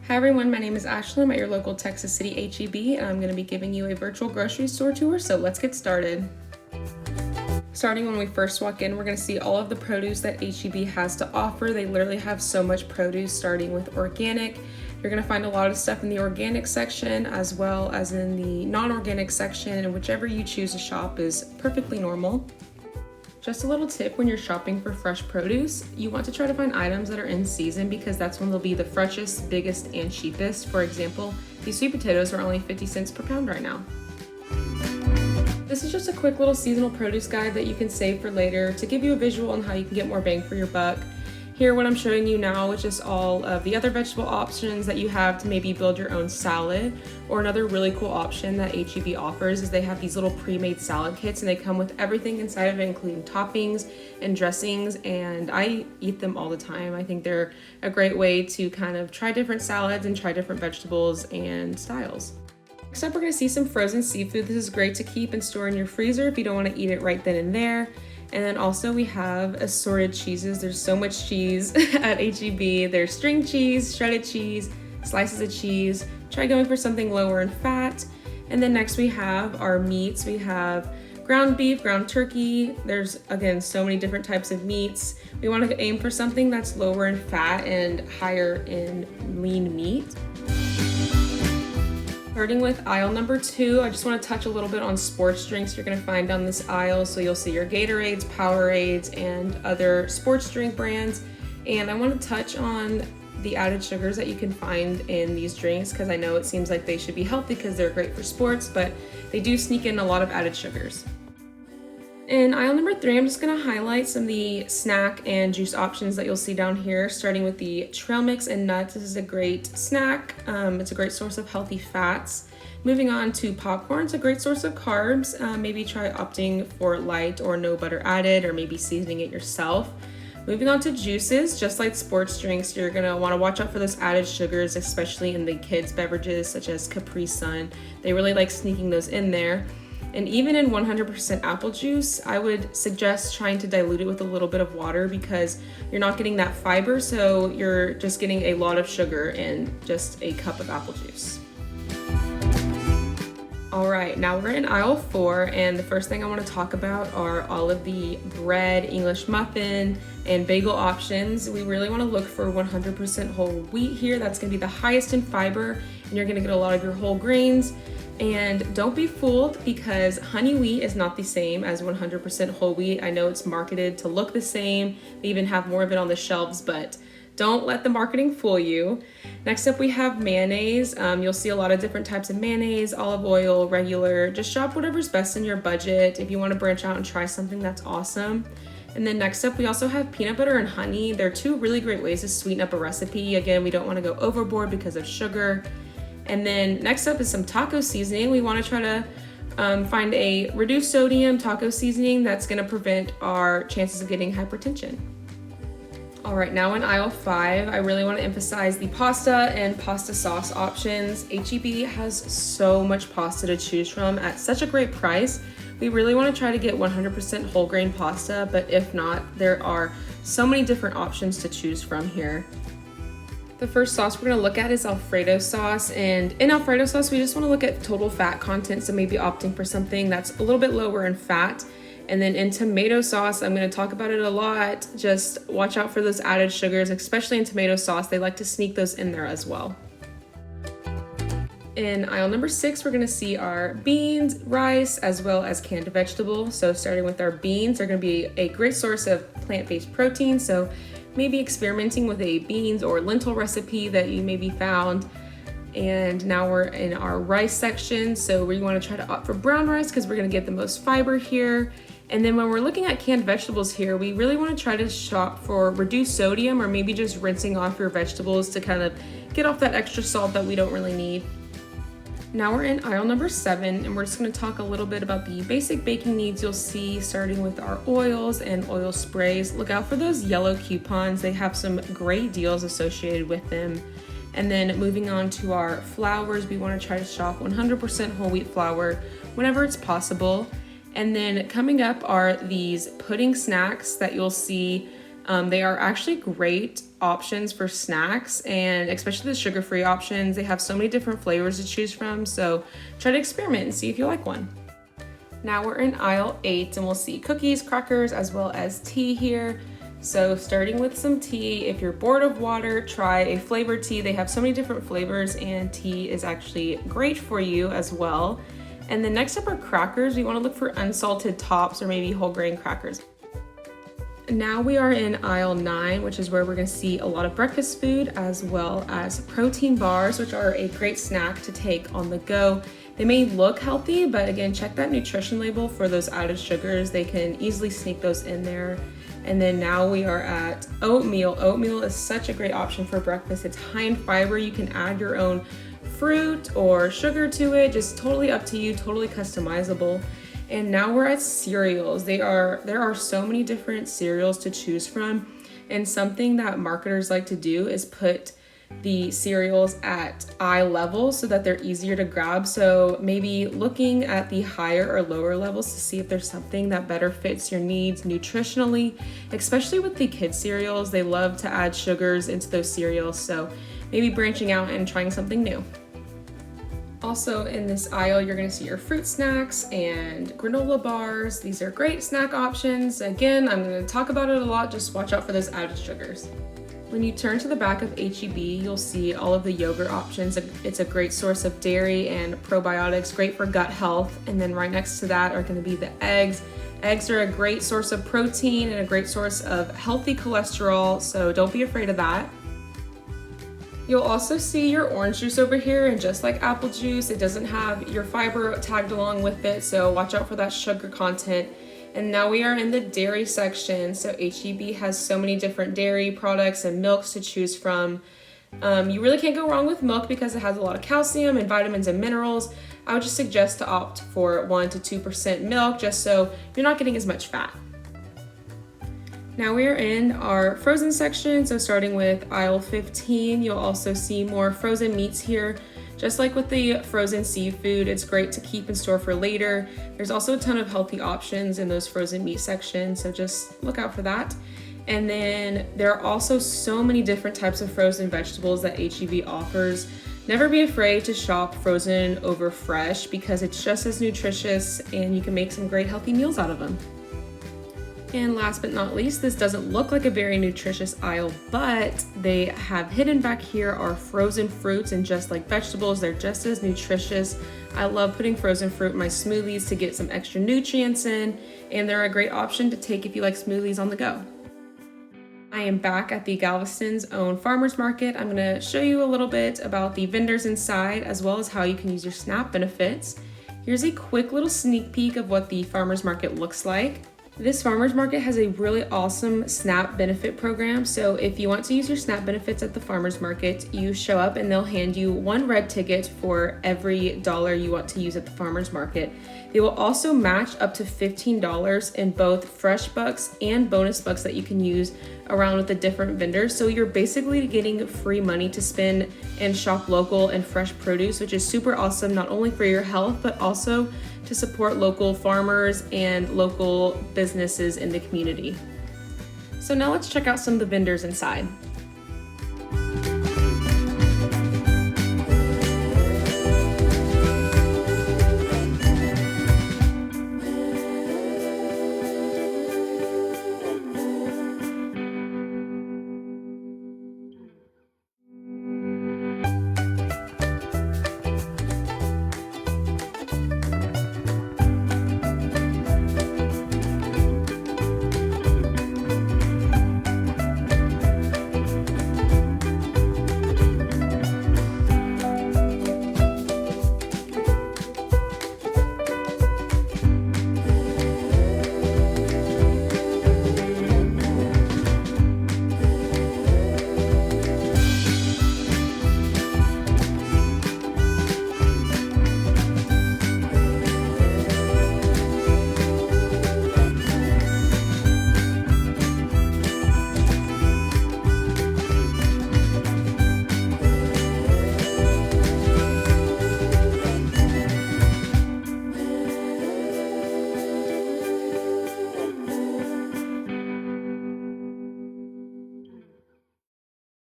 Hi everyone, my name is Ashley. I'm at your local Texas City H-E-B and I'm going to be giving you a virtual grocery store tour, so let's get started. Starting when we first walk in, we're going to see all of the produce that H-E-B has to offer. They literally have so much produce, starting with organic. You're going to find a lot of stuff in the organic section as well as in the non-organic section, and whichever you choose to shop is perfectly normal. Just a little tip when you're shopping for fresh produce, you want to try to find items that are in season because that's when they'll be the freshest, biggest, and cheapest. For example, these sweet potatoes are only 50 cents per pound right now. This is just a quick little seasonal produce guide that you can save for later to give you a visual on how you can get more bang for your buck. Here, what I'm showing you now is just all of the other vegetable options that you have to maybe build your own salad. Or another really cool option that H-E-B offers is they have these little pre-made salad kits, and they come with everything inside of it, including toppings and dressings, and I eat them all the time. I think they're a great way to kind of try different salads and try different vegetables and styles. Next up, we're going to see some frozen seafood. This is great to keep and store in your freezer if you don't want to eat it right then and there. And then also we have assorted cheeses. There's so much cheese at H-E-B. There's string cheese, shredded cheese, slices of cheese. Try going for something lower in fat. And then next we have our meats. We have ground beef, ground turkey. There's, again, so many different types of meats. We want to aim for something that's lower in fat and higher in lean meat. Starting with aisle number 2, I just want to touch a little bit on sports drinks you're going to find down this aisle. So you'll see your Gatorades, Powerades, and other sports drink brands. And I want to touch on the added sugars that you can find in these drinks because I know it seems like they should be healthy because they're great for sports, but they do sneak in a lot of added sugars. In aisle number 3, I'm just going to highlight some of the snack and juice options that you'll see down here, starting with the trail mix and nuts. This is a great snack. It's a great source of healthy fats. Moving on to popcorn, it's a great source of carbs. Maybe try opting for light or no butter added, or maybe seasoning it yourself. Moving on to juices, just like sports drinks, you're going to want to watch out for those added sugars, especially in the kids' beverages such as Capri Sun. They really like sneaking those in there. And even in 100% apple juice, I would suggest trying to dilute it with a little bit of water because you're not getting that fiber, so you're just getting a lot of sugar in just a cup of apple juice. All right, now we're in aisle 4, and the first thing I want to talk about are all of the bread, English muffin, and bagel options. We really want to look for 100% whole wheat here. That's going to be the highest in fiber, and you're going to get a lot of your whole grains. And don't be fooled because honey wheat is not the same as 100% whole wheat. I know it's marketed to look the same. They even have more of it on the shelves, but don't let the marketing fool you. Next up, we have mayonnaise. You'll see a lot of different types of mayonnaise, olive oil, regular. Just shop whatever's best in your budget. If you want to branch out and try something, that's awesome. And then next up, we also have peanut butter and honey. They're two really great ways to sweeten up a recipe. Again, we don't want to go overboard because of sugar. And then next up is some taco seasoning. We want to try to find a reduced sodium taco seasoning that's going to prevent our chances of getting hypertension. All right, now in aisle 5, I really want to emphasize the pasta and pasta sauce options. H-E-B has so much pasta to choose from at such a great price. We really want to try to get 100% whole grain pasta, but if not, there are so many different options to choose from here. The first sauce we're going to look at is Alfredo sauce, and in Alfredo sauce we just want to look at total fat content, so maybe opting for something that's a little bit lower in fat. And then in tomato sauce, I'm going to talk about it a lot, just watch out for those added sugars, especially in tomato sauce. They like to sneak those in there as well. In aisle number 6, we're going to see our beans, rice, as well as canned vegetables. So starting with our beans, they're going to be a great source of plant-based protein, so maybe experimenting with a beans or lentil recipe that you maybe found. And now we're in our rice section, so we want to try to opt for brown rice because we're going to get the most fiber here. And then when we're looking at canned vegetables here, we really want to try to shop for reduced sodium, or maybe just rinsing off your vegetables to kind of get off that extra salt that we don't really need. Now we're in aisle number 7, and we're just going to talk a little bit about the basic baking needs you'll see, starting with our oils and oil sprays. Look out for those yellow coupons. They have some great deals associated with them. And then moving on to our flours, we want to try to shop 100% whole wheat flour whenever it's possible. And then coming up are these pudding snacks that you'll see. They are actually great options for snacks, and especially the sugar-free options. They have so many different flavors to choose from, so try to experiment and see if you like one. Now we're in aisle 8 and we'll see cookies, crackers, as well as tea here. So starting with some tea, if you're bored of water, try a flavored tea. They have so many different flavors, and tea is actually great for you as well. And then next up are crackers. We want to look for unsalted tops or maybe whole grain crackers. Now we are in aisle 9, which is where we're going to see a lot of breakfast food as well as protein bars, which are a great snack to take on the go. They may look healthy, but again, check that nutrition label for those added sugars. They can easily sneak those in there. And then now we are at oatmeal. Oatmeal is such a great option for breakfast. It's high in fiber. You can add your own fruit or sugar to it, just totally up to you, totally customizable. And now we're at cereals. There are so many different cereals to choose from. And something that marketers like to do is put the cereals at eye level so that they're easier to grab. So maybe looking at the higher or lower levels to see if there's something that better fits your needs nutritionally, especially with the kids cereals. They love to add sugars into those cereals. So maybe branching out and trying something new. Also in this aisle, you're gonna see your fruit snacks and granola bars. These are great snack options. Again, I'm gonna talk about it a lot, just watch out for those added sugars. When you turn to the back of H-E-B, you'll see all of the yogurt options. It's a great source of dairy and probiotics, great for gut health. And then right next to that are gonna be the eggs. Eggs are a great source of protein and a great source of healthy cholesterol, so don't be afraid of that. You'll also see your orange juice over here, and just like apple juice, it doesn't have your fiber tagged along with it, so watch out for that sugar content. And now we are in the dairy section. So H-E-B has so many different dairy products and milks to choose from. You really can't go wrong with milk because it has a lot of calcium and vitamins and minerals. I would just suggest to opt for 1 to 2% milk, just so you're not getting as much fat. Now we are in our frozen section. So starting with aisle 15, you'll also see more frozen meats here. Just like with the frozen seafood, it's great to keep in store for later. There's also a ton of healthy options in those frozen meat sections, so just look out for that. And then there are also so many different types of frozen vegetables that H-E-B offers. Never be afraid to shop frozen over fresh because it's just as nutritious and you can make some great healthy meals out of them. And last but not least, this doesn't look like a very nutritious aisle, but they have hidden back here are frozen fruits, and just like vegetables, they're just as nutritious. I love putting frozen fruit in my smoothies to get some extra nutrients in, and they're a great option to take if you like smoothies on the go. I am back at the Galveston's own farmers market. I'm gonna show you a little bit about the vendors inside, as well as how you can use your SNAP benefits. Here's a quick little sneak peek of what the farmers market looks like. This farmers market has a really awesome SNAP benefit program. So if you want to use your SNAP benefits at the farmers market, you show up and they'll hand you one red ticket for every dollar you want to use at the farmers market. They will also match up to $15 in both fresh bucks and bonus bucks that you can use around with the different vendors. So you're basically getting free money to spend and shop local and fresh produce, which is super awesome, not only for your health, but also to support local farmers and local businesses in the community. So now let's check out some of the vendors inside.